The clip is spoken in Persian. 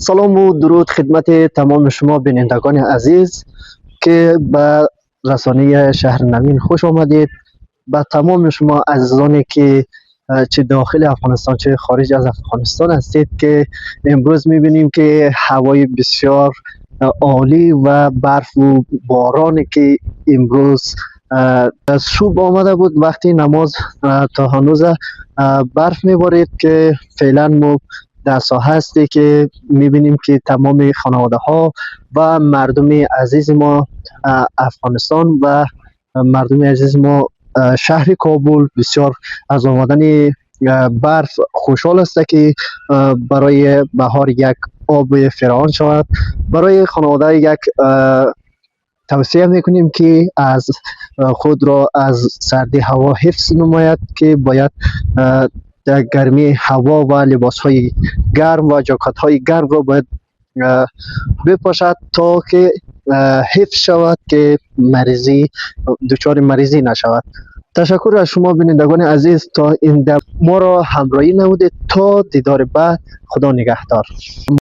سلام و درود خدمت تمام شما بینندگان عزیز که به رسانه شهر نوین خوش آمدید. به تمام شما عزیزانی که چه داخل افغانستان چه خارج از افغانستان هستید که امروز میبینیم که هوای بسیار عالی و برف و بارانی که امروز از صبح آمده بود وقتی نماز تا هنوز برف میبارید که فعلا ما در ساحه هستی که میبینیم که تمام خانواده ها و مردم عزیز ما افغانستان و مردم عزیز ما شهر کابل بسیار از آمدن برف خوشحال است که برای بهار یک آب فراوان شود. برای خانواده یک توصیه میکنیم که از خود را از سردی هوا حفظ نماید که باید در گرمی هوا و لباس های گرم و جاکت های گرم را باید بپاشد تا که حفظ شود که مریضی دچار مریضی نشود. تشکر از شما بینندگان عزیز تا این ما را همراهی نمودید. تا دیدار بعد، خدا نگهدار.